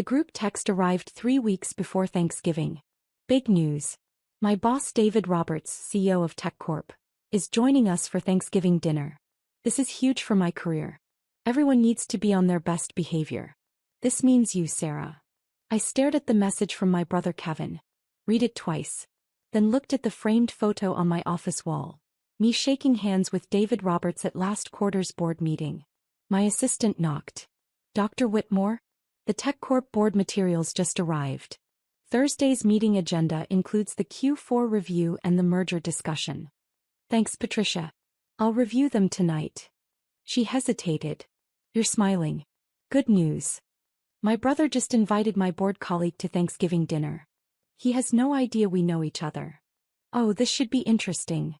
The group text arrived 3 weeks before Thanksgiving. Big news. My boss David Roberts, CEO of Tech Corp, is joining us for Thanksgiving dinner. This is huge for my career. Everyone needs to be on their best behavior. This means you, Sarah. I stared at the message from my brother Kevin. Read it twice. Then looked at the framed photo on my office wall. Me shaking hands with David Roberts at last quarter's board meeting. My assistant knocked. Dr. Whitmore? The Tech Corp board materials just arrived. Thursday's meeting agenda includes the Q4 review and the merger discussion. Thanks, Patricia. I'll review them tonight. She hesitated. You're smiling. Good news. My brother just invited my board colleague to Thanksgiving dinner. He has no idea we know each other. Oh, this should be interesting.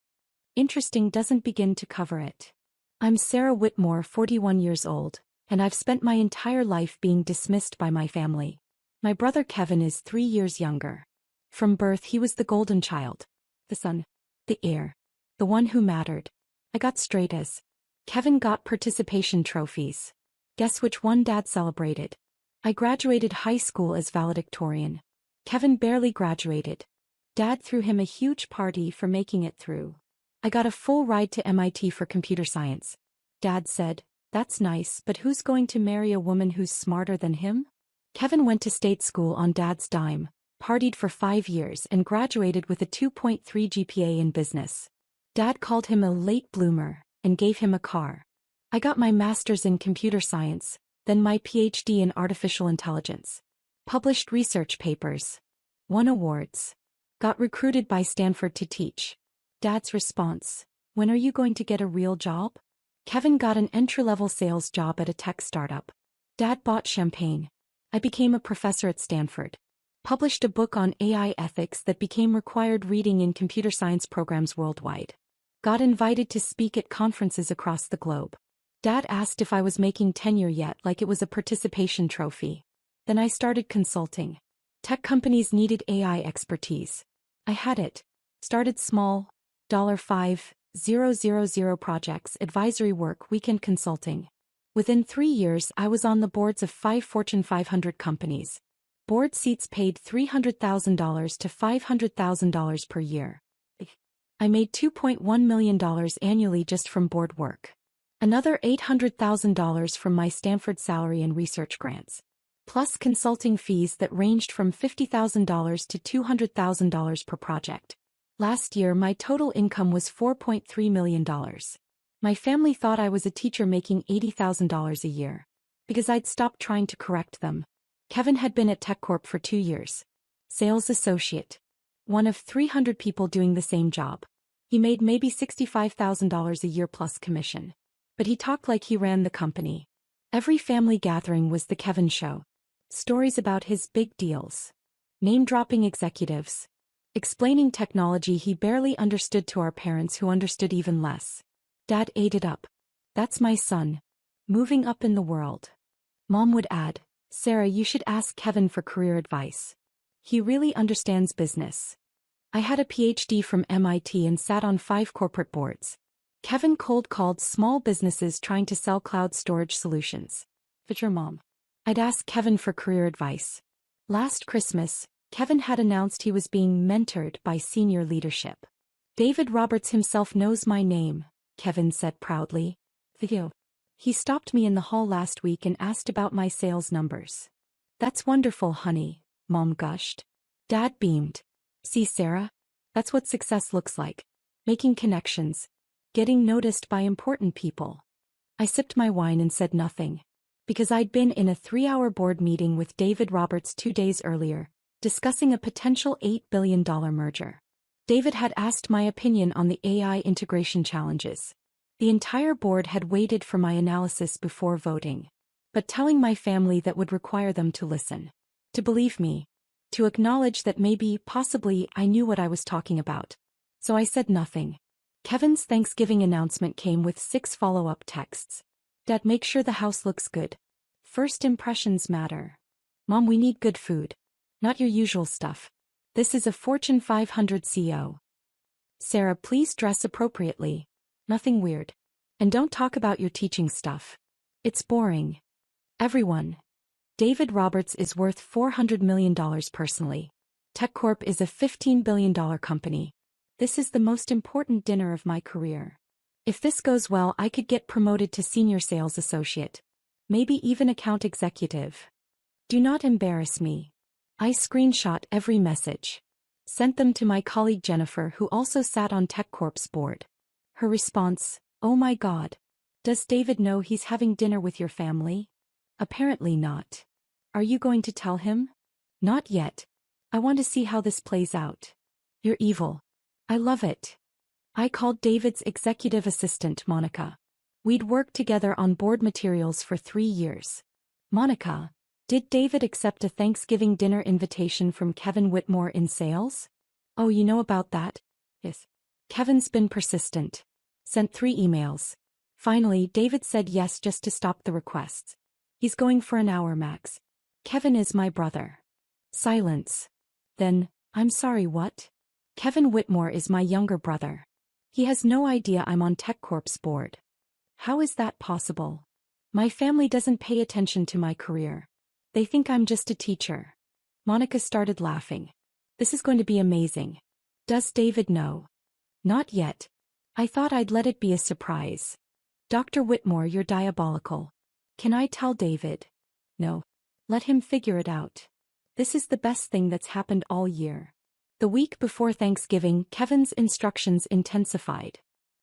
Interesting doesn't begin to cover it. I'm Sarah Whitmore, 41 years old, and I've spent my entire life being dismissed by my family. My brother Kevin is 3 years younger. From birth he was the golden child. The son. The heir. The one who mattered. I got straight A's. Kevin got participation trophies. Guess which one Dad celebrated? I graduated high school as valedictorian. Kevin barely graduated. Dad threw him a huge party for making it through. I got a full ride to MIT for computer science. Dad said, "That's nice, but who's going to marry a woman who's smarter than him?" Kevin went to state school on Dad's dime, partied for 5 years and graduated with a 2.3 GPA in business. Dad called him a late bloomer and gave him a car. I got my master's in computer science, then my PhD in artificial intelligence. Published research papers. Won awards. Got recruited by Stanford to teach. Dad's response: "When are you going to get a real job?" Kevin got an entry-level sales job at a tech startup. Dad bought champagne. I became a professor at Stanford. Published a book on AI ethics that became required reading in computer science programs worldwide. Got invited to speak at conferences across the globe. Dad asked if I was making tenure yet, like it was a participation trophy. Then I started consulting. Tech companies needed AI expertise. I had it. Started small, $5,000 projects, advisory work, weekend consulting. Within 3 years I was on the boards of 5 Fortune 500 companies. Board seats paid $300,000 to $500,000 per year. I made $2.1 million annually just from board work. Another $800,000 from my Stanford salary and research grants. Plus consulting fees that ranged from $50,000 to $200,000 per project. Last year my total income was $4.3 million. My family thought I was a teacher making $80,000 a year. Because I'd stopped trying to correct them. Kevin had been at Tech Corp for 2 years. Sales associate. One of 300 people doing the same job. He made maybe $65,000 a year plus commission. But he talked like he ran the company. Every family gathering was the Kevin show. Stories about his big deals. Name-dropping executives. Explaining technology he barely understood to our parents who understood even less. Dad ate it up. "That's my son. Moving up in the world." Mom would add, "Sarah, you should ask Kevin for career advice. He really understands business." I had a PhD from MIT and sat on 5 corporate boards. Kevin cold called small businesses trying to sell cloud storage solutions. But your mom. I'd ask Kevin for career advice. Last Christmas, Kevin had announced he was being mentored by senior leadership. "David Roberts himself knows my name," Kevin said proudly. He stopped me in the hall last week and asked about my sales numbers. "That's wonderful, honey," Mom gushed. Dad beamed. "See, Sarah? That's what success looks like. Making connections. Getting noticed by important people." I sipped my wine and said nothing. Because I'd been in a 3-hour board meeting with David Roberts 2 days earlier, discussing a potential $8 billion merger. David had asked my opinion on the AI integration challenges. The entire board had waited for my analysis before voting. But telling my family that would require them to listen. To believe me. To acknowledge that maybe, possibly, I knew what I was talking about. So I said nothing. Kevin's Thanksgiving announcement came with 6 follow-up texts. "Dad, make sure the house looks good. First impressions matter. Mom, we need good food. Not your usual stuff. This is a Fortune 500 CEO. Sarah, please dress appropriately. Nothing weird. And don't talk about your teaching stuff. It's boring. Everyone. David Roberts is worth $400 million personally. TechCorp is a $15 billion company. This is the most important dinner of my career. If this goes well, I could get promoted to senior sales associate. Maybe even account executive. Do not embarrass me. I screenshot every message. Sent them to my colleague Jennifer, who also sat on TechCorp's board. Her response, "Oh my God. Does David know he's having dinner with your family?" Apparently not. Are you going to tell him? Not yet. I want to see how this plays out. You're evil. I love it. I called David's executive assistant, Monica. We'd worked together on board materials for 3 years. Monica, did David accept a Thanksgiving dinner invitation from Kevin Whitmore in sales? Oh, you know about that? Yes. Kevin's been persistent. Sent 3 emails. Finally, David said yes just to stop the requests. He's going for an hour max. Kevin is my brother. Silence. Then, I'm sorry, what? Kevin Whitmore is my younger brother. He has no idea I'm on TechCorp's board. How is that possible? My family doesn't pay attention to my career. They think I'm just a teacher. Monica started laughing. This is going to be amazing. Does David know? Not yet. I thought I'd let it be a surprise. Dr. Whitmore, you're diabolical. Can I tell David? No. Let him figure it out. This is the best thing that's happened all year. The week before Thanksgiving, Kevin's instructions intensified.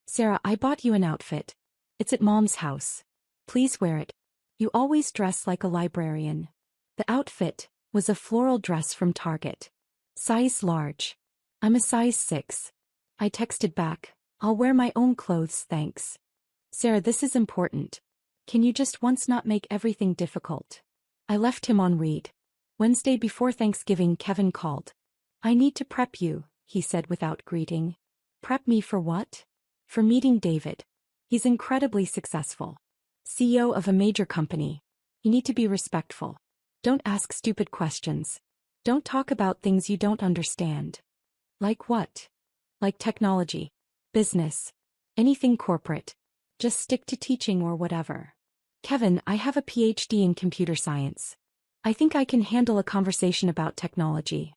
Sarah, I bought you an outfit. It's at Mom's house. Please wear it. You always dress like a librarian. The outfit was a floral dress from Target. Size large. I'm a size 6. I texted back, I'll wear my own clothes, thanks. Sarah, this is important. Can you just once not make everything difficult? I left him on read. Wednesday before Thanksgiving, Kevin called. I need to prep you, he said without greeting. Prep me for what? For meeting David. He's incredibly successful. CEO of a major company. You need to be respectful. Don't ask stupid questions. Don't talk about things you don't understand. Like what? Like technology, business, anything corporate. Just stick to teaching or whatever. Kevin, I have a PhD in computer science. I think I can handle a conversation about technology.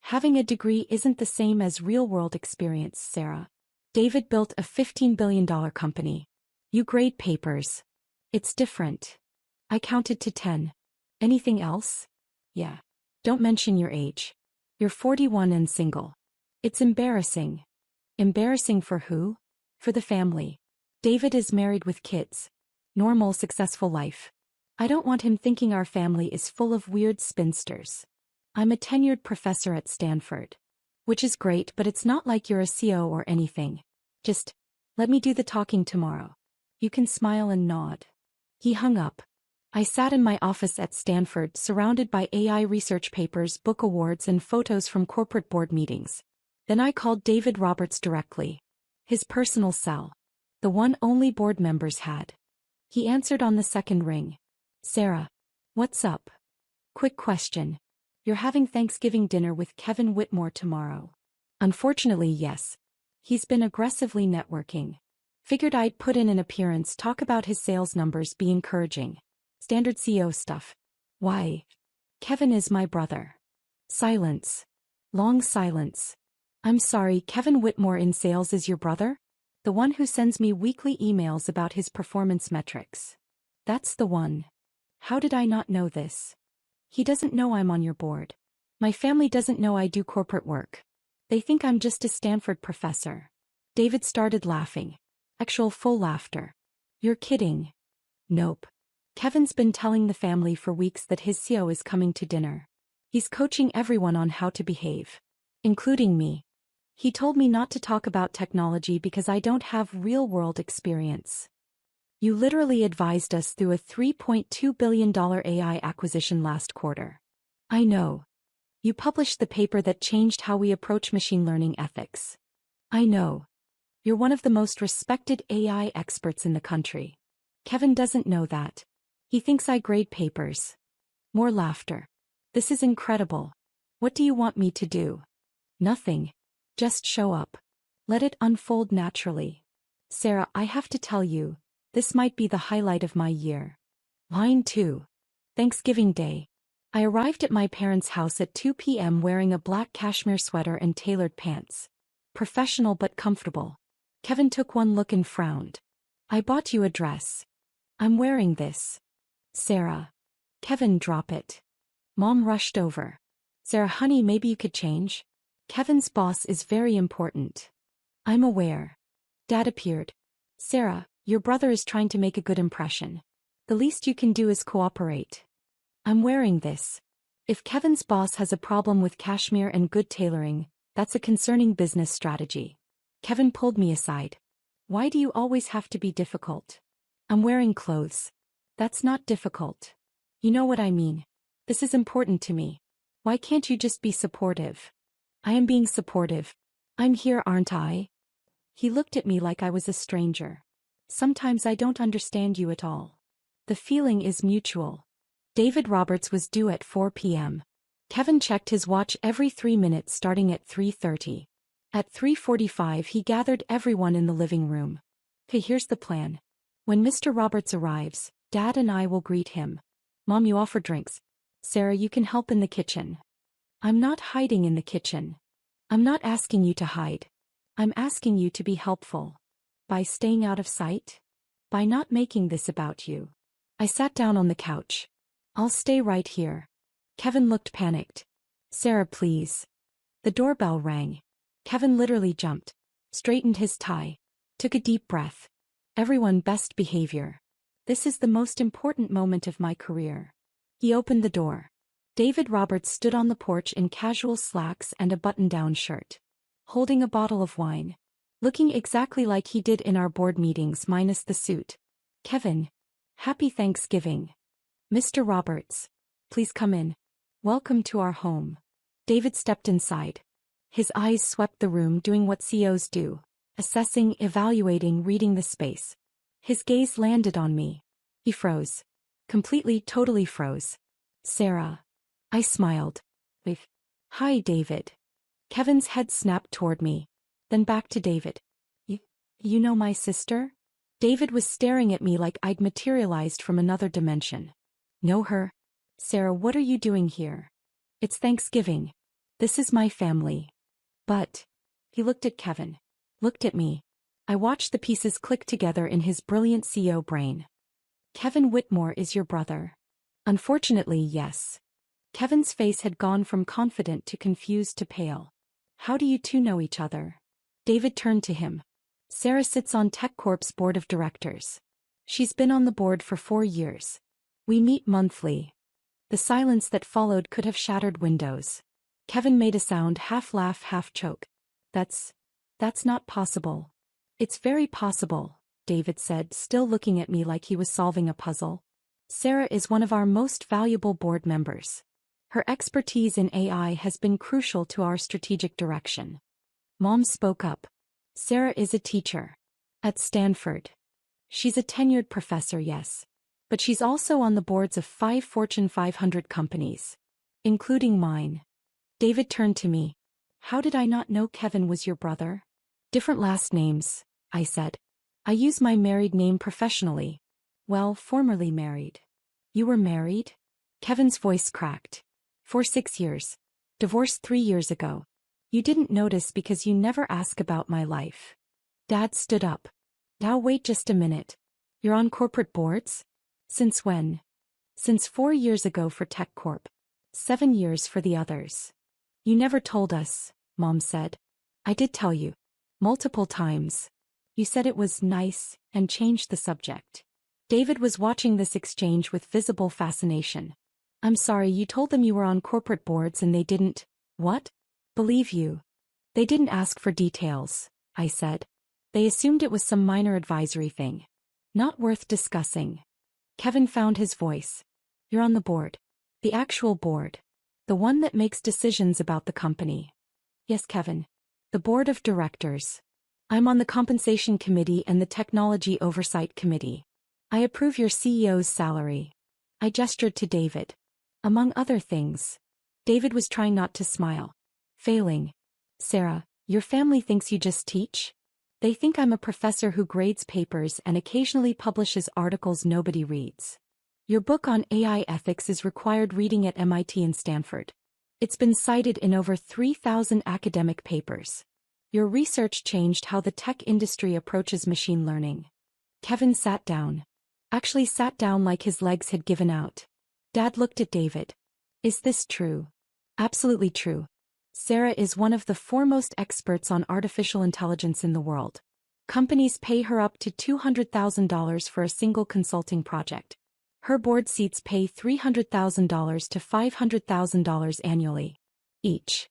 Having a degree isn't the same as real-world experience, Sarah. David built a $15 billion company. You grade papers. It's different. I counted to 10. Anything else? Yeah. Don't mention your age. You're 41 and single. It's embarrassing. Embarrassing for who? For the family. David is married with kids. Normal, successful life. I don't want him thinking our family is full of weird spinsters. I'm a tenured professor at Stanford. Which is great, but it's not like you're a CO or anything. Just, let me do the talking tomorrow. You can smile and nod. He hung up. I sat in my office at Stanford, surrounded by AI research papers, book awards, and photos from corporate board meetings. Then I called David Roberts directly. His personal cell. The one only board members had. He answered on the second ring. Sarah. What's up? Quick question. You're having Thanksgiving dinner with Kevin Whitmore tomorrow. Unfortunately, yes. He's been aggressively networking. Figured I'd put in an appearance, talk about his sales numbers, be encouraging. Standard CEO stuff. Why? Kevin is my brother. Silence. Long silence. I'm sorry, Kevin Whitmore in sales is your brother? The one who sends me weekly emails about his performance metrics. That's the one. How did I not know this? He doesn't know I'm on your board. My family doesn't know I do corporate work. They think I'm just a Stanford professor. David started laughing. Actual full laughter. You're kidding. Nope. Kevin's been telling the family for weeks that his CEO is coming to dinner. He's coaching everyone on how to behave. Including me. He told me not to talk about technology because I don't have real-world experience. You literally advised us through a $3.2 billion AI acquisition last quarter. I know. You published the paper that changed how we approach machine learning ethics. I know. You're one of the most respected AI experts in the country. Kevin doesn't know that. He thinks I grade papers. More laughter. This is incredible. What do you want me to do? Nothing. Just show up. Let it unfold naturally. Sarah, I have to tell you, this might be the highlight of my year. Line 2. Thanksgiving Day. I arrived at my parents' house at 2 p.m. wearing a black cashmere sweater and tailored pants. Professional but comfortable. Kevin took one look and frowned. I bought you a dress. I'm wearing this. Sarah. Kevin, drop it. Mom rushed over. Sarah, honey, maybe you could change? Kevin's boss is very important. I'm aware. Dad appeared. Sarah, your brother is trying to make a good impression. The least you can do is cooperate. I'm wearing this. If Kevin's boss has a problem with cashmere and good tailoring, that's a concerning business strategy. Kevin pulled me aside. Why do you always have to be difficult? I'm wearing clothes. That's not difficult. You know what I mean. This is important to me. Why can't you just be supportive? I am being supportive. I'm here, aren't I? He looked at me like I was a stranger. Sometimes I don't understand you at all. The feeling is mutual. David Roberts was due at 4 p.m. Kevin checked his watch every 3 minutes starting at 3:30. At 3:45 he gathered everyone in the living room. Hey, here's the plan. When Mr. Roberts arrives, Dad and I will greet him. Mom, you offer drinks. Sarah, you can help in the kitchen. I'm not hiding in the kitchen. I'm not asking you to hide. I'm asking you to be helpful. By staying out of sight? By not making this about you. I sat down on the couch. I'll stay right here. Kevin looked panicked. Sarah, please. The doorbell rang. Kevin literally jumped, straightened his tie, took a deep breath. Everyone, best behavior. This is the most important moment of my career. He opened the door. David Roberts stood on the porch in casual slacks and a button-down shirt, holding a bottle of wine, looking exactly like he did in our board meetings minus the suit. Kevin. Happy Thanksgiving. Mr. Roberts. Please come in. Welcome to our home. David stepped inside. His eyes swept the room doing what CEOs do, assessing, evaluating, reading the space. His gaze landed on me. He froze. Completely, totally froze. Sarah. I smiled. Hi, David. Kevin's head snapped toward me. Then back to David. You know my sister? David was staring at me like I'd materialized from another dimension. Know her? Sarah, what are you doing here? It's Thanksgiving. This is my family. But. He looked at Kevin. Looked at me. I watched the pieces click together in his brilliant CEO brain. Kevin Whitmore is your brother. Unfortunately, yes. Kevin's face had gone from confident to confused to pale. How do you two know each other? David turned to him. Sarah sits on TechCorp's board of directors. She's been on the board for 4 years. We meet monthly. The silence that followed could have shattered windows. Kevin made a sound, half laugh, half choke. That's not possible. It's very possible, David said, still looking at me like he was solving a puzzle. Sarah is one of our most valuable board members. Her expertise in AI has been crucial to our strategic direction. Mom spoke up. Sarah is a teacher. At Stanford. She's a tenured professor, yes. But she's also on the boards of 5 Fortune 500 companies. Including mine. David turned to me. How did I not know Kevin was your brother? Different last names, I said. I use my married name professionally. Well, formerly married. You were married? Kevin's voice cracked. For 6 years. Divorced 3 years ago. You didn't notice because you never ask about my life. Dad stood up. Now wait just a minute. You're on corporate boards? Since when? Since 4 years ago for TechCorp. 7 years for the others. You never told us, Mom said. I did tell you. Multiple times. You said it was nice, and changed the subject. David was watching this exchange with visible fascination. I'm sorry, you told them you were on corporate boards and they didn't, what? Believe you. They didn't ask for details, I said. They assumed it was some minor advisory thing. Not worth discussing. Kevin found his voice. You're on the board. The actual board. The one that makes decisions about the company. Yes, Kevin. The board of directors. I'm on the compensation committee and the technology oversight committee. I approve your CEO's salary. I gestured to David. Among other things. David was trying not to smile. Failing. Sarah, your family thinks you just teach? They think I'm a professor who grades papers and occasionally publishes articles nobody reads. Your book on AI ethics is required reading at MIT and Stanford. It's been cited in over 3,000 academic papers. Your research changed how the tech industry approaches machine learning. Kevin sat down. Actually sat down like his legs had given out. Dad looked at David. Is this true? Absolutely true. Sarah is one of the foremost experts on artificial intelligence in the world. Companies pay her up to $200,000 for a single consulting project. Her board seats pay $300,000 to $500,000 annually. Each.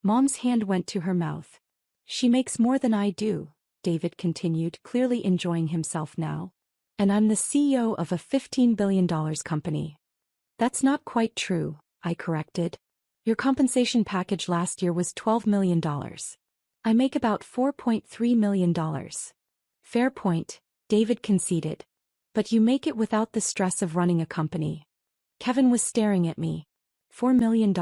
Mom's hand went to her mouth. She makes more than I do, David continued, clearly enjoying himself now. And I'm the CEO of a $15 billion company. That's not quite true, I corrected. Your compensation package last year was $12 million. I make about $4.3 million. Fair point, David conceded. But you make it without the stress of running a company. Kevin was staring at me. $4 million?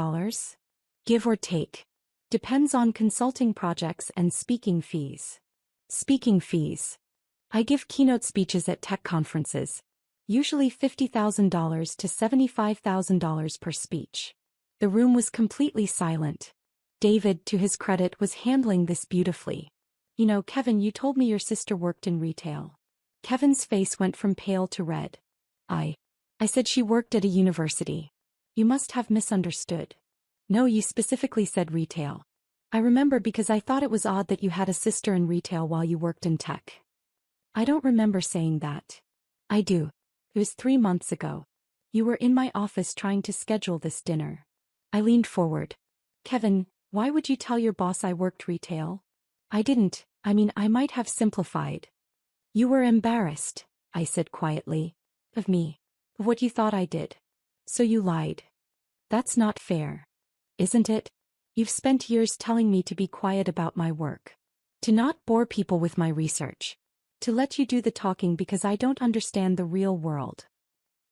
Give or take. Depends on consulting projects and speaking fees. Speaking fees. I give keynote speeches at tech conferences. Usually $50,000 to $75,000 per speech. The room was completely silent. David, to his credit, was handling this beautifully. You know, Kevin, you told me your sister worked in retail. Kevin's face went from pale to red. I said she worked at a university. You must have misunderstood. No, you specifically said retail. I remember because I thought it was odd that you had a sister in retail while you worked in tech. I don't remember saying that. I do. It was 3 months ago. You were in my office trying to schedule this dinner. I leaned forward. Kevin, why would you tell your boss I worked retail? I didn't. I might have simplified. You were embarrassed, I said quietly. Of me. Of what you thought I did. So you lied. That's not fair. Isn't it? You've spent years telling me to be quiet about my work. To not bore people with my research. To let you do the talking because I don't understand the real world.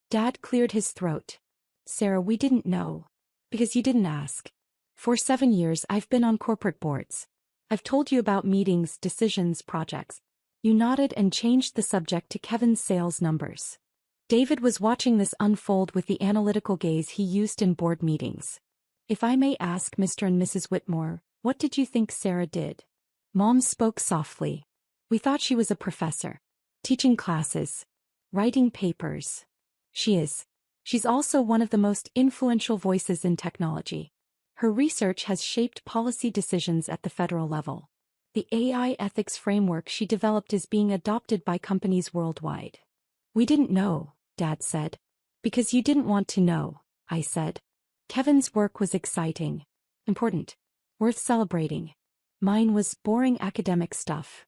Dad cleared his throat. Sarah, we didn't know. Because you didn't ask. For 7 years I've been on corporate boards. I've told you about meetings, decisions, projects. You nodded and changed the subject to Kevin's sales numbers. David was watching this unfold with the analytical gaze he used in board meetings. If I may ask, Mr. and Mrs. Whitmore, what did you think Sarah did? Mom spoke softly. We thought she was a professor. Teaching classes. Writing papers. She is. She's also one of the most influential voices in technology. Her research has shaped policy decisions at the federal level. The AI ethics framework she developed is being adopted by companies worldwide. We didn't know, Dad said. Because you didn't want to know, I said. Kevin's work was exciting. Important. Worth celebrating. Mine was boring academic stuff.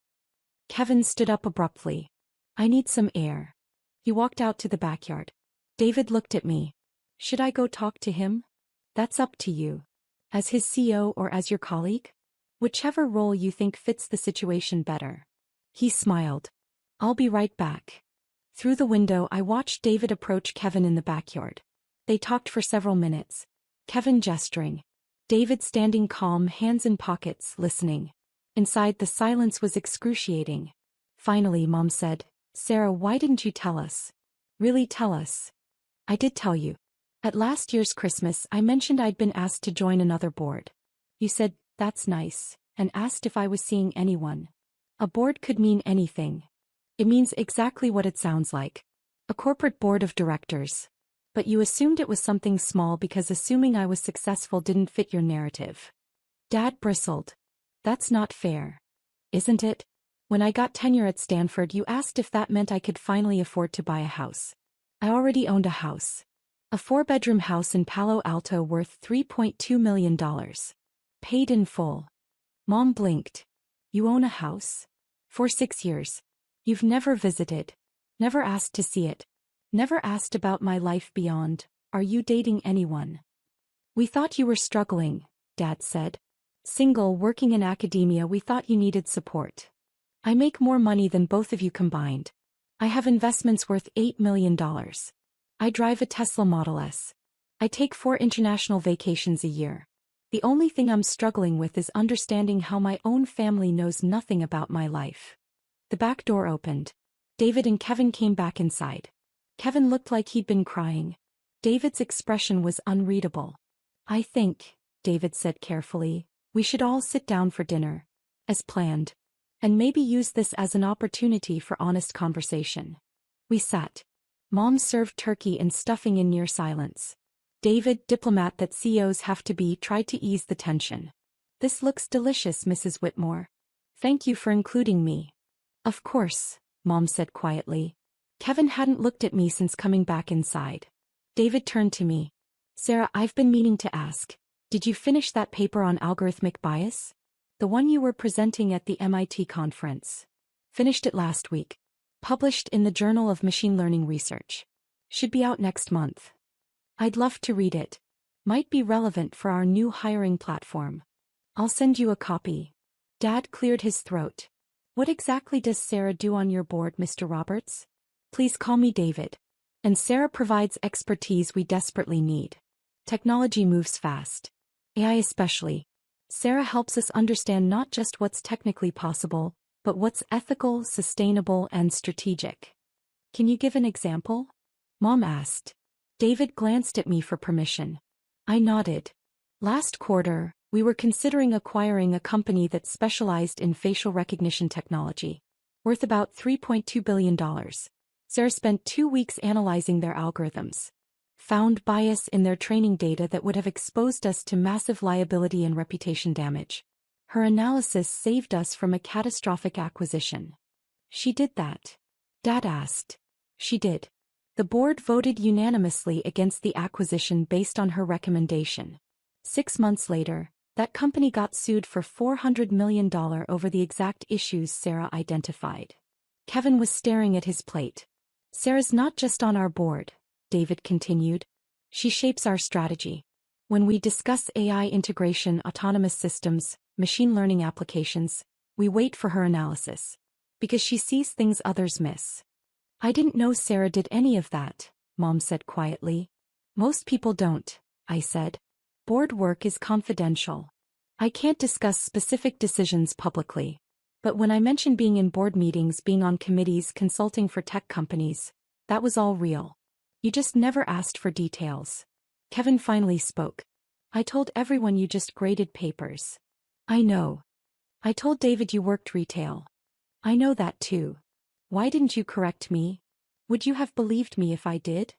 Kevin stood up abruptly. I need some air. He walked out to the backyard. David looked at me. Should I go talk to him? That's up to you. As his CEO or as your colleague? Whichever role you think fits the situation better. He smiled. I'll be right back. Through the window I watched David approach Kevin in the backyard. They talked for several minutes. Kevin gesturing. David standing calm, hands in pockets, listening. Inside the silence was excruciating. Finally Mom said, Sarah, why didn't you tell us? Really tell us? I did tell you. At last year's Christmas I mentioned I'd been asked to join another board. You said, that's nice, and asked if I was seeing anyone. A board could mean anything. It means exactly what it sounds like. A corporate board of directors. But you assumed it was something small because assuming I was successful didn't fit your narrative. Dad bristled. That's not fair. Isn't it? When I got tenure at Stanford you asked if that meant I could finally afford to buy a house. I already owned a house. A 4-bedroom house in Palo Alto worth $3.2 million. Paid in full. Mom blinked. You own a house? For 6 years. You've never visited. Never asked to see it. Never asked about my life beyond. Are you dating anyone? We thought you were struggling, Dad said. Single, working in academia, we thought you needed support. I make more money than both of you combined. I have investments worth $8 million. I drive a Tesla Model S. I take 4 international vacations a year. The only thing I'm struggling with is understanding how my own family knows nothing about my life. The back door opened. David and Kevin came back inside. Kevin looked like he'd been crying. David's expression was unreadable. I think, David said carefully, we should all sit down for dinner, as planned, and maybe use this as an opportunity for honest conversation. We sat. Mom served turkey and stuffing in near silence. David, diplomat that CEOs have to be, tried to ease the tension. This looks delicious, Mrs. Whitmore. Thank you for including me. Of course, Mom said quietly. Kevin hadn't looked at me since coming back inside. David turned to me. Sarah, I've been meaning to ask, did you finish that paper on algorithmic bias? The one you were presenting at the MIT conference. Finished it last week. Published in the Journal of Machine Learning Research. Should be out next month. I'd love to read it. Might be relevant for our new hiring platform. I'll send you a copy. Dad cleared his throat. What exactly does Sarah do on your board, Mr. Roberts? Please call me David. And Sarah provides expertise we desperately need. Technology moves fast. AI especially. Sarah helps us understand not just what's technically possible, but what's ethical, sustainable, and strategic. Can you give an example? Mom asked. David glanced at me for permission. I nodded. Last quarter, we were considering acquiring a company that specialized in facial recognition technology, worth about $3.2 billion. Sarah spent 2 weeks analyzing their algorithms. Found bias in their training data that would have exposed us to massive liability and reputation damage. Her analysis saved us from a catastrophic acquisition. She did that? Dad asked. She did. The board voted unanimously against the acquisition based on her recommendation. 6 months later, that company got sued for $400 million over the exact issues Sarah identified. Kevin was staring at his plate. Sarah's not just on our board, David continued. She shapes our strategy. When we discuss AI integration, autonomous systems, machine learning applications, we wait for her analysis. Because she sees things others miss. I didn't know Sarah did any of that, Mom said quietly. Most people don't, I said. Board work is confidential. I can't discuss specific decisions publicly. But when I mentioned being in board meetings, being on committees, consulting for tech companies, that was all real. You just never asked for details. Kevin finally spoke. I told everyone you just graded papers. I know. I told David you worked retail. I know that too. Why didn't you correct me? Would you have believed me if I did?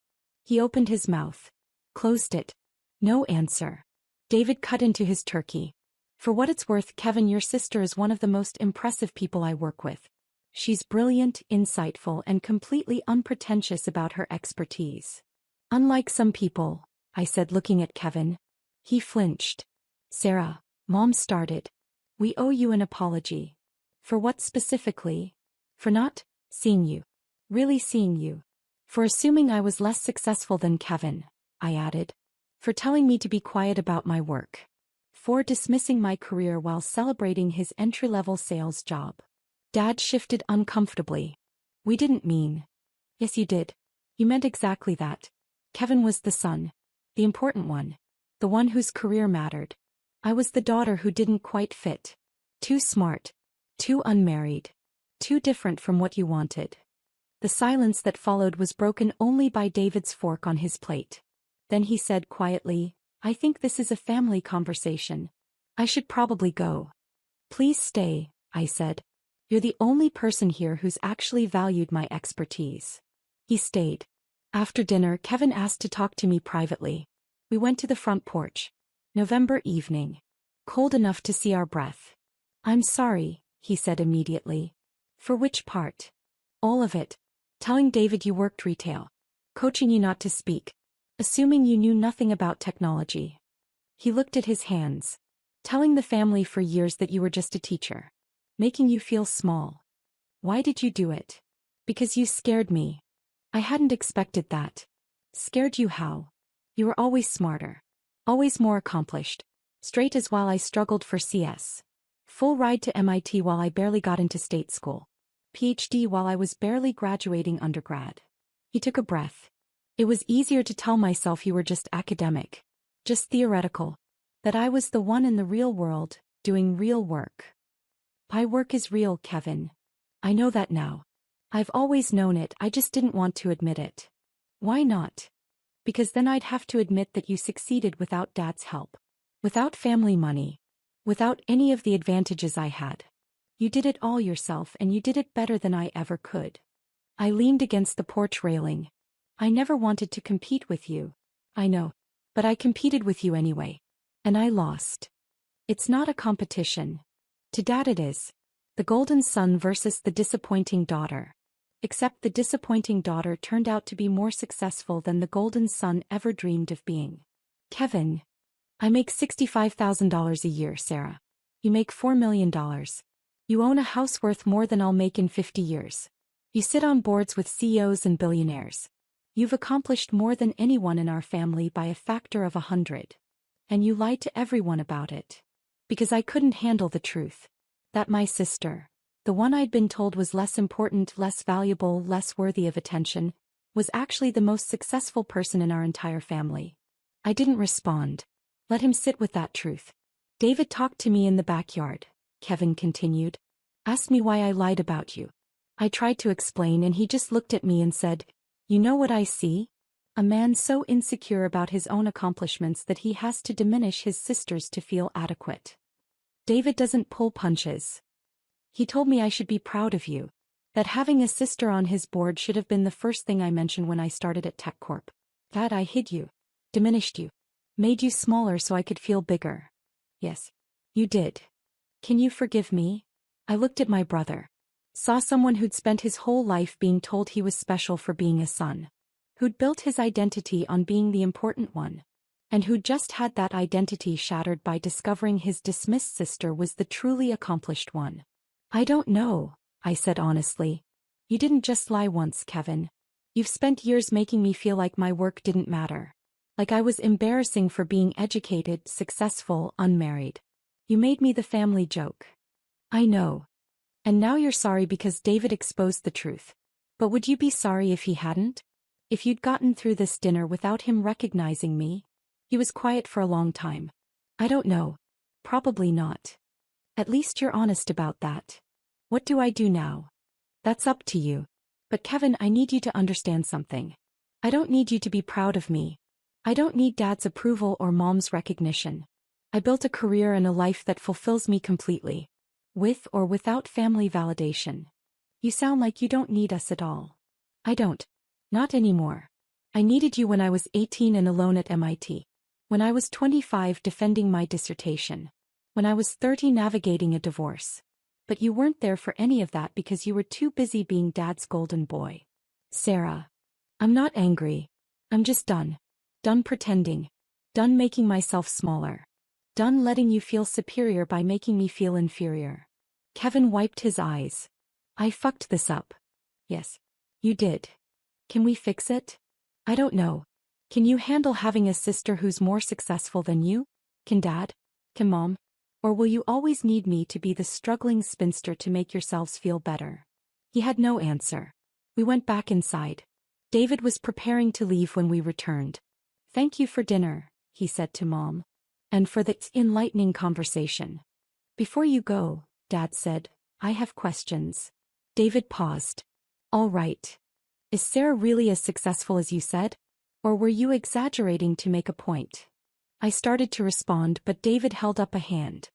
He opened his mouth. Closed it. No answer. David cut into his turkey. For what it's worth, Kevin, your sister is one of the most impressive people I work with. She's brilliant, insightful, and completely unpretentious about her expertise. Unlike some people, I said, looking at Kevin. He flinched. Sarah, Mom started. We owe you an apology. For what specifically? For not seeing you. Really seeing you. For assuming I was less successful than Kevin, I added. For telling me to be quiet about my work. For dismissing my career while celebrating his entry-level sales job. Dad shifted uncomfortably. We didn't mean. Yes, you did. You meant exactly that. Kevin was the son. The important one. The one whose career mattered. I was the daughter who didn't quite fit. Too smart. Too unmarried. Too different from what you wanted. The silence that followed was broken only by David's fork on his plate. Then he said quietly, I think this is a family conversation. I should probably go. Please stay, I said. You're the only person here who's actually valued my expertise. He stayed. After dinner, Kevin asked to talk to me privately. We went to the front porch. November evening. Cold enough to see our breath. I'm sorry, he said immediately. For which part? All of it. Telling David you worked retail. Coaching you not to speak. Assuming you knew nothing about technology. He looked at his hands. Telling the family for years that you were just a teacher. Making you feel small. Why did you do it? Because you scared me. I hadn't expected that. Scared you how? You were always smarter. Always more accomplished. Straight as while I struggled for CS. Full ride to MIT while I barely got into state school. PhD while I was barely graduating undergrad. He took a breath. It was easier to tell myself you were just academic. Just theoretical. That I was the one in the real world, doing real work. My work is real, Kevin. I know that now. I've always known it, I just didn't want to admit it. Why not? Because then I'd have to admit that you succeeded without Dad's help. Without family money. Without any of the advantages I had. You did it all yourself and you did it better than I ever could. I leaned against the porch railing. I never wanted to compete with you. I know. But I competed with you anyway. And I lost. It's not a competition. To Dad it is. The golden son versus the disappointing daughter. Except the disappointing daughter turned out to be more successful than the golden son ever dreamed of being. Kevin. I make $65,000 a year, Sarah. You make $4 million. You own a house worth more than I'll make in 50 years. You sit on boards with CEOs and billionaires. You've accomplished more than anyone in our family by a factor of 100. And you lied to everyone about it. Because I couldn't handle the truth. That my sister, the one I'd been told was less important, less valuable, less worthy of attention, was actually the most successful person in our entire family. I didn't respond. Let him sit with that truth. David talked to me in the backyard, Kevin continued. Asked me why I lied about you. I tried to explain and he just looked at me and said, "You know what I see? A man so insecure about his own accomplishments that he has to diminish his sisters to feel adequate." David doesn't pull punches. He told me I should be proud of you. That having a sister on his board should have been the first thing I mentioned when I started at TechCorp. That I hid you. Diminished you. Made you smaller so I could feel bigger. Yes. You did. Can you forgive me? I looked at my brother. Saw someone who'd spent his whole life being told he was special for being a son. Who'd built his identity on being the important one. And who'd just had that identity shattered by discovering his dismissed sister was the truly accomplished one. I don't know, I said honestly. You didn't just lie once, Kevin. You've spent years making me feel like my work didn't matter. Like I was embarrassing for being educated, successful, unmarried. You made me the family joke. I know. And now you're sorry because David exposed the truth. But would you be sorry if he hadn't? If you'd gotten through this dinner without him recognizing me? He was quiet for a long time. I don't know. Probably not. At least you're honest about that. What do I do now? That's up to you. But Kevin, I need you to understand something. I don't need you to be proud of me. I don't need Dad's approval or Mom's recognition. I built a career and a life that fulfills me completely. With or without family validation. You sound like you don't need us at all. I don't. Not anymore. I needed you when I was 18 and alone at MIT. When I was 25 defending my dissertation. When I was 30 navigating a divorce. But you weren't there for any of that because you were too busy being Dad's golden boy. Sarah. I'm not angry. I'm just done. Done pretending. Done making myself smaller. Done letting you feel superior by making me feel inferior. Kevin wiped his eyes. I fucked this up. Yes. You did. Can we fix it? I don't know. Can you handle having a sister who's more successful than you? Can Dad? Can Mom? Or will you always need me to be the struggling spinster to make yourselves feel better? He had no answer. We went back inside. David was preparing to leave when we returned. Thank you for dinner, he said to Mom. And for the enlightening conversation. Before you go, Dad said, I have questions. David paused. All right. Is Sarah really as successful as you said? Or were you exaggerating to make a point? I started to respond, but David held up a hand.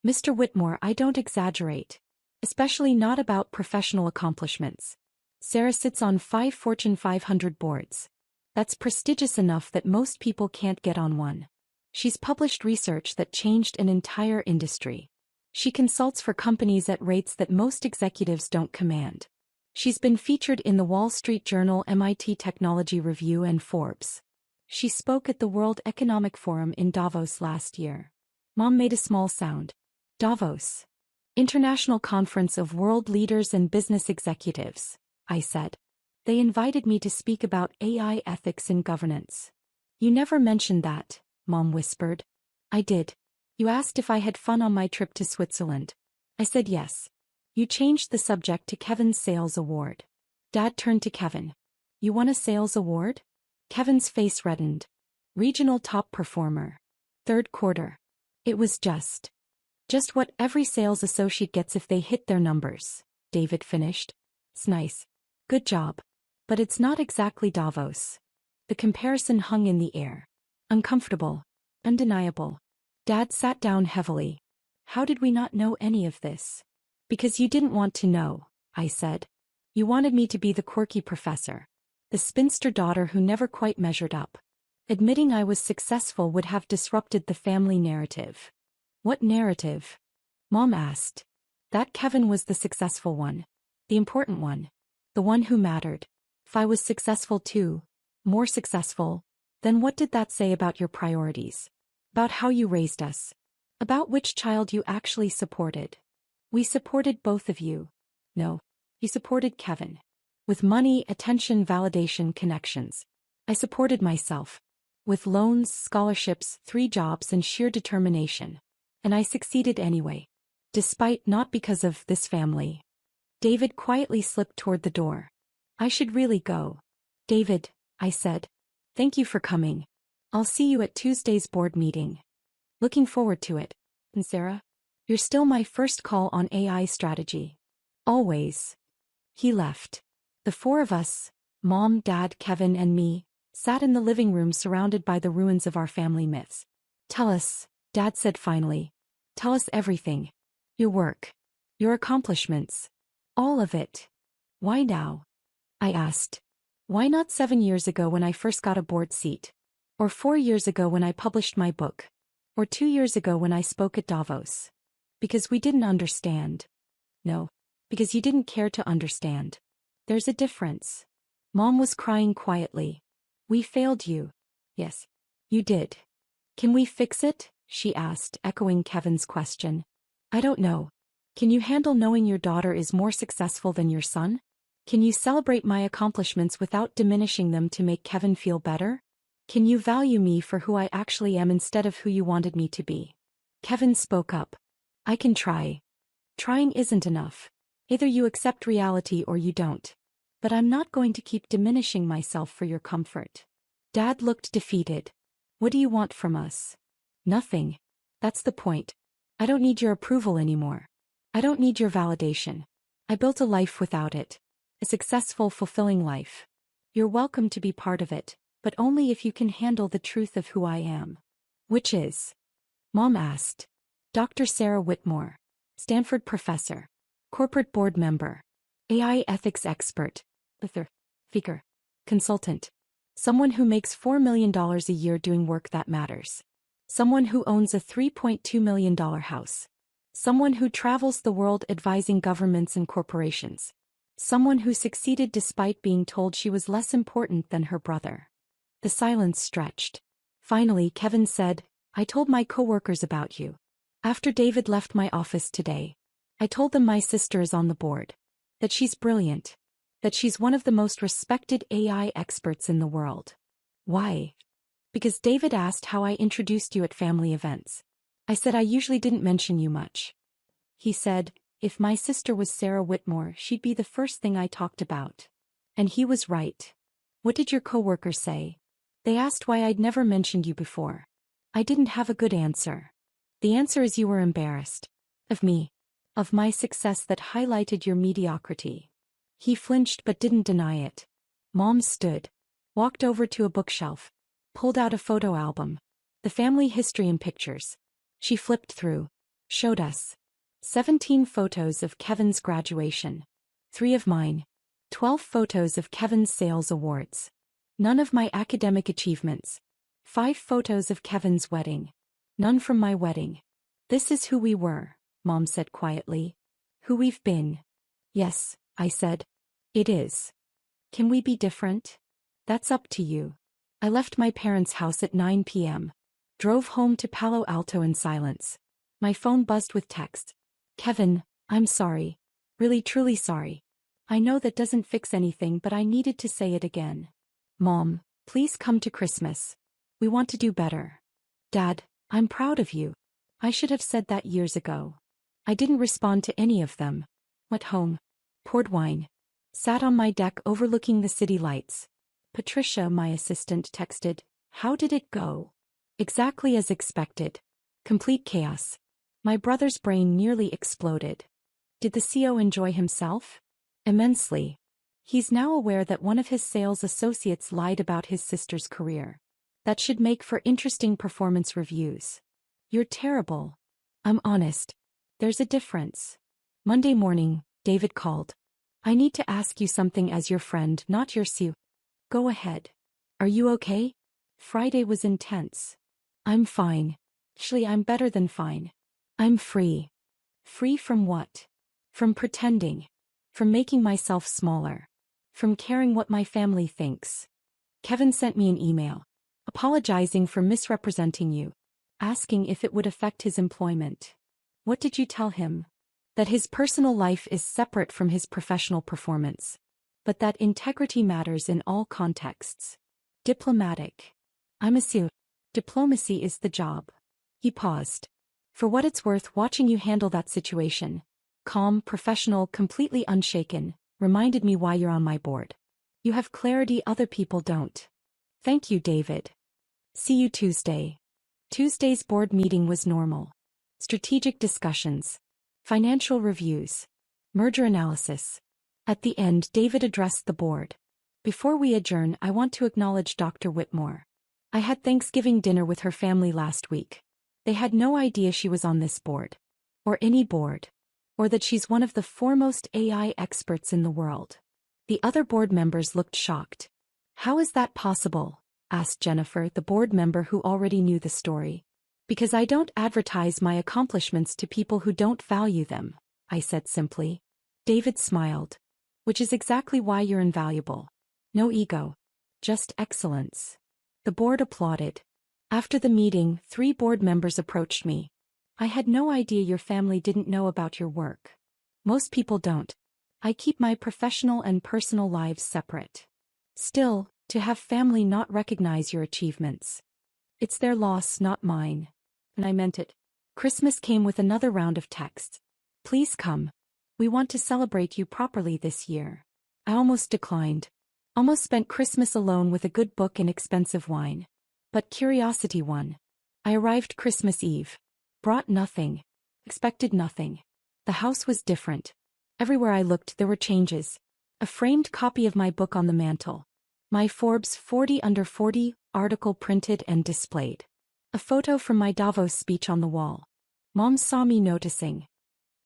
Mr. Whitmore, I don't exaggerate. Especially not about professional accomplishments. Sarah sits on 5 Fortune 500 boards. That's prestigious enough that most people can't get on one. She's published research that changed an entire industry. She consults for companies at rates that most executives don't command. She's been featured in the Wall Street Journal, MIT Technology Review, and Forbes. She spoke at the World Economic Forum in Davos last year. Mom made a small sound. Davos. International Conference of World Leaders and Business Executives, I said. They invited me to speak about AI ethics and governance. You never mentioned that, Mom whispered. I did. You asked if I had fun on my trip to Switzerland. I said yes. You changed the subject to Kevin's sales award. Dad turned to Kevin. You won a sales award? Kevin's face reddened. Regional top performer. Third quarter. It was just what every sales associate gets if they hit their numbers, David finished. It's nice. Good job. But it's not exactly Davos. The comparison hung in the air. Uncomfortable. Undeniable. Dad sat down heavily. How did we not know any of this? Because you didn't want to know, I said. You wanted me to be the quirky professor. The spinster daughter who never quite measured up. Admitting I was successful would have disrupted the family narrative. What narrative? Mom asked. That Kevin was the successful one. The important one. The one who mattered. If I was successful too, more successful, then what did that say about your priorities? About how you raised us? About which child you actually supported? We supported both of you. No, you supported Kevin. With money, attention, validation, connections. I supported myself. With loans, scholarships, 3 jobs and sheer determination. And I succeeded anyway. Despite, not because of, this family. David quietly slipped toward the door. I should really go. David, I said. Thank you for coming. I'll see you at Tuesday's board meeting. Looking forward to it. And Sarah? You're still my first call on AI strategy. Always. He left. The 4 of us, Mom, Dad, Kevin, and me, sat in the living room surrounded by the ruins of our family myths. Tell us, Dad said finally. Tell us everything. Your work. Your accomplishments. All of it. Why now? I asked. Why not 7 years ago when I first got a board seat? Or 4 years ago when I published my book? Or 2 years ago when I spoke at Davos? Because we didn't understand. No. Because you didn't care to understand. There's a difference. Mom was crying quietly. We failed you. Yes. You did. Can we fix it? She asked, echoing Kevin's question. I don't know. Can you handle knowing your daughter is more successful than your son? Can you celebrate my accomplishments without diminishing them to make Kevin feel better? Can you value me for who I actually am instead of who you wanted me to be? Kevin spoke up. I can try. Trying isn't enough. Either you accept reality or you don't. But I'm not going to keep diminishing myself for your comfort. Dad looked defeated. What do you want from us? Nothing. That's the point. I don't need your approval anymore. I don't need your validation. I built a life without it. A successful, fulfilling life. You're welcome to be part of it, but only if you can handle the truth of who I am. Which is? Mom asked. Dr. Sarah Whitmore. Stanford professor. Corporate board member. AI ethics expert. Author. Speaker. Consultant. Someone who makes $4 million a year doing work that matters. Someone who owns a $3.2 million house. Someone who travels the world advising governments and corporations. Someone who succeeded despite being told she was less important than her brother. The silence stretched. Finally, Kevin said, I told my coworkers about you. After David left my office today. I told them my sister is on the board. That she's brilliant. That she's one of the most respected AI experts in the world. Why? Because David asked how I introduced you at family events. I said I usually didn't mention you much. He said, if my sister was Sarah Whitmore, she'd be the first thing I talked about. And he was right. What did your coworkers say? They asked why I'd never mentioned you before. I didn't have a good answer. The answer is you were embarrassed. Of me. Of my success that highlighted your mediocrity. He flinched but didn't deny it. Mom stood. Walked over to a bookshelf. Pulled out a photo album. The family history and pictures. She flipped through. Showed us. 17 photos of Kevin's graduation. 3 of mine. 12 photos of Kevin's sales awards. None of my academic achievements. 5 photos of Kevin's wedding. None from my wedding. This is who we were, Mom said quietly. Who we've been. Yes, I said. It is. Can we be different? That's up to you. I left my parents' house at 9 p.m. Drove home to Palo Alto in silence. My phone buzzed with text. Kevin, I'm sorry. Really truly sorry. I know that doesn't fix anything but I needed to say it again. Mom, please come to Christmas. We want to do better. Dad, I'm proud of you. I should have said that years ago. I didn't respond to any of them. Went home. Poured wine. Sat on my deck overlooking the city lights. Patricia, my assistant, texted, How did it go? Exactly as expected. Complete chaos. My brother's brain nearly exploded. Did the CO enjoy himself? Immensely. He's now aware that one of his sales associates lied about his sister's career. That should make for interesting performance reviews. You're terrible. I'm honest. There's a difference. Monday morning, David called. I need to ask you something as your friend, not your Sue. Go ahead. Are you okay? Friday was intense. I'm fine. Actually, I'm better than fine. I'm free. Free from what? From pretending. From making myself smaller. From caring what my family thinks. Kevin sent me an email. Apologizing for misrepresenting you. Asking if it would affect his employment. What did you tell him? That his personal life is separate from his professional performance. But that integrity matters in all contexts. Diplomatic. I'm a Sue. Diplomacy is the job. He paused. For what it's worth, watching you handle that situation, calm, professional, completely unshaken, reminded me why you're on my board. You have clarity other people don't. Thank you, David. See you Tuesday. Tuesday's board meeting was normal. Strategic discussions. Financial reviews. Merger analysis. At the end, David addressed the board. Before we adjourn, I want to acknowledge Dr. Whitmore. I had Thanksgiving dinner with her family last week. They had no idea she was on this board. Or any board. Or that she's one of the foremost AI experts in the world. The other board members looked shocked. How is that possible? Asked Jennifer, the board member who already knew the story. Because I don't advertise my accomplishments to people who don't value them, I said simply. David smiled. Which is exactly why you're invaluable. No ego. Just excellence. The board applauded. After the meeting, 3 board members approached me. I had no idea your family didn't know about your work. Most people don't. I keep my professional and personal lives separate. Still, to have family not recognize your achievements. It's their loss, not mine. And I meant it. Christmas came with another round of texts. Please come. We want to celebrate you properly this year. I almost declined. Almost spent Christmas alone with a good book and expensive wine. But curiosity won. I arrived Christmas Eve. Brought nothing. Expected nothing. The house was different. Everywhere I looked there were changes. A framed copy of my book on the mantle. My Forbes 40 Under 40 article printed and displayed. A photo from my Davos speech on the wall. Mom saw me noticing.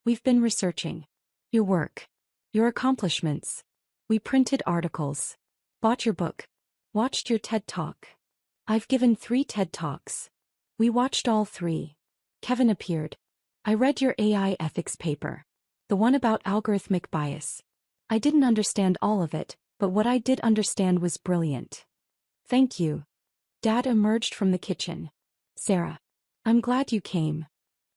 We've been researching. Your work. Your accomplishments. We printed articles. Bought your book. Watched your TED Talk. I've given 3 TED Talks. We watched all 3. Kevin appeared. I read your AI ethics paper. The one about algorithmic bias. I didn't understand all of it, but what I did understand was brilliant. Thank you. Dad emerged from the kitchen. Sarah. I'm glad you came.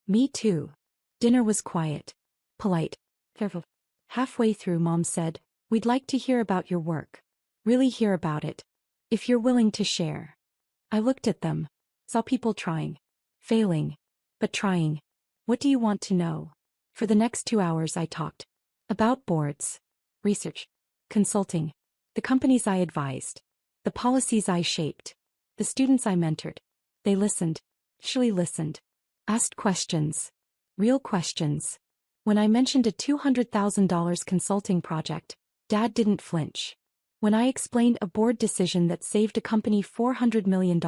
Me too. Dinner was quiet. Polite. Careful. Halfway through, Mom said, we'd like to hear about your work. Really hear about it. If you're willing to share. I looked at them. Saw people trying. Failing. But trying. What do you want to know? For the next 2 hours I talked. About boards. Research. Consulting. The companies I advised. The policies I shaped. The students I mentored. They listened. Actually listened. Asked questions. Real questions. When I mentioned a $200,000 consulting project, Dad didn't flinch. When I explained a board decision that saved a company $400 million,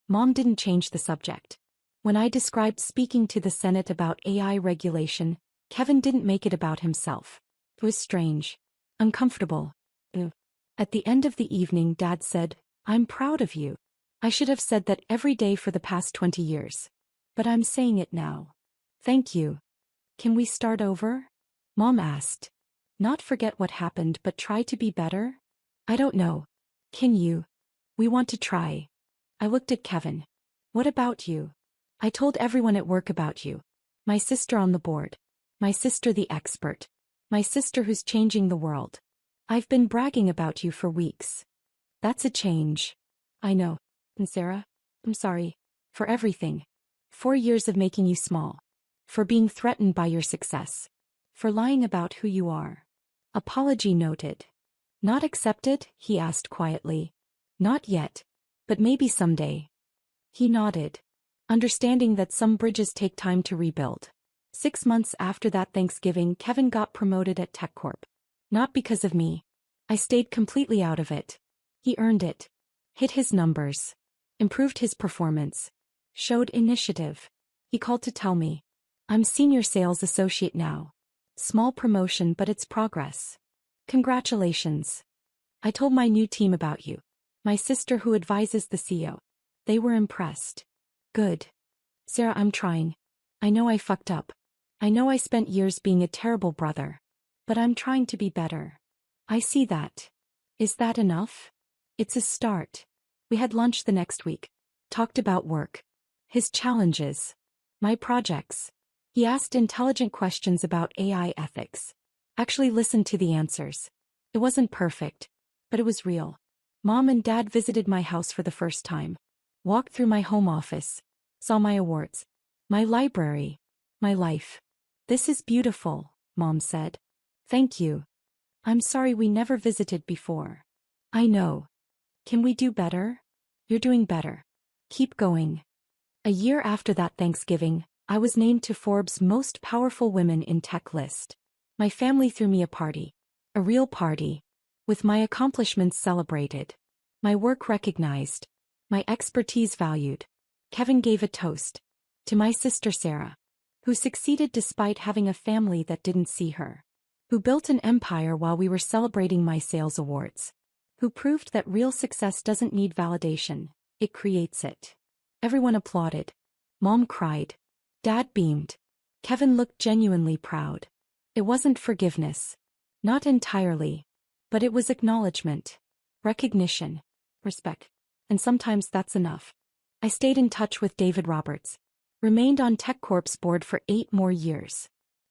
Mom didn't change the subject. When I described speaking to the Senate about AI regulation, Kevin didn't make it about himself. It was strange. Uncomfortable. At the end of the evening, Dad said, I'm proud of you. I should have said that every day for the past 20 years. But I'm saying it now. Thank you. Can we start over? Mom asked. Not forget what happened but try to be better? I don't know. Can you? We want to try. I looked at Kevin. What about you? I told everyone at work about you. My sister on the board. My sister the expert. My sister who's changing the world. I've been bragging about you for weeks. That's a change. I know. And Sarah? I'm sorry. For everything. 4 years of making you small. For being threatened by your success. For lying about who you are. Apology noted. Not accepted? He asked quietly. Not yet. But maybe someday. He nodded. Understanding that some bridges take time to rebuild. 6 months after that Thanksgiving, Kevin got promoted at TechCorp. Not because of me. I stayed completely out of it. He earned it. Hit his numbers. Improved his performance. Showed initiative. He called to tell me, I'm senior sales associate now. Small promotion, but it's progress. Congratulations. I told my new team about you. My sister who advises the CEO. They were impressed. Good. Sarah, I'm trying. I know I fucked up. I know I spent years being a terrible brother. But I'm trying to be better. I see that. Is that enough? It's a start. We had lunch the next week. Talked about work. His challenges. My projects. He asked intelligent questions about AI ethics. Actually listened to the answers. It wasn't perfect, but it was real. Mom and Dad visited my house for the first time. Walked through my home office. Saw my awards. My library. My life. This is beautiful, Mom said. Thank you. I'm sorry we never visited before. I know. Can we do better? You're doing better. Keep going. A year after that Thanksgiving, I was named to Forbes' Most Powerful Women in Tech list. My family threw me a party. A real party. With my accomplishments celebrated. My work recognized. My expertise valued. Kevin gave a toast. To my sister Sarah. Who succeeded despite having a family that didn't see her. Who built an empire while we were celebrating my sales awards. Who proved that real success doesn't need validation, it creates it. Everyone applauded. Mom cried. Dad beamed. Kevin looked genuinely proud. It wasn't forgiveness. Not entirely. But it was acknowledgement. Recognition. Respect. And sometimes that's enough. I stayed in touch with David Roberts. Remained on TechCorp's board for 8 more years.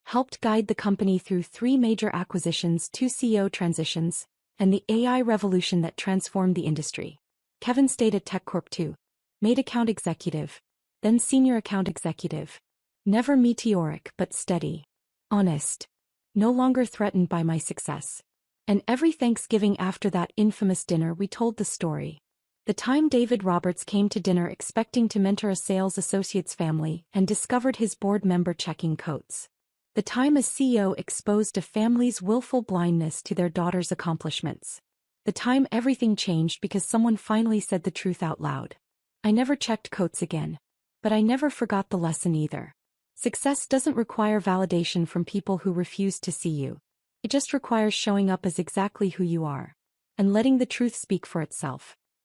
Helped guide the company through 3 major acquisitions, 2 CEO transitions, and the AI revolution that transformed the industry. Kevin stayed at TechCorp too. Made account executive. Then senior account executive. Never meteoric but steady. Honest. No longer threatened by my success. And every Thanksgiving after that infamous dinner we told the story. The time David Roberts came to dinner expecting to mentor a sales associate's family and discovered his board member checking coats. The time a CEO exposed a family's willful blindness to their daughter's accomplishments. The time everything changed because someone finally said the truth out loud. I never checked coats again. But I never forgot the lesson either. Success doesn't require validation from people who refuse to see you. It just requires showing up as exactly who you are. And letting the truth speak for itself.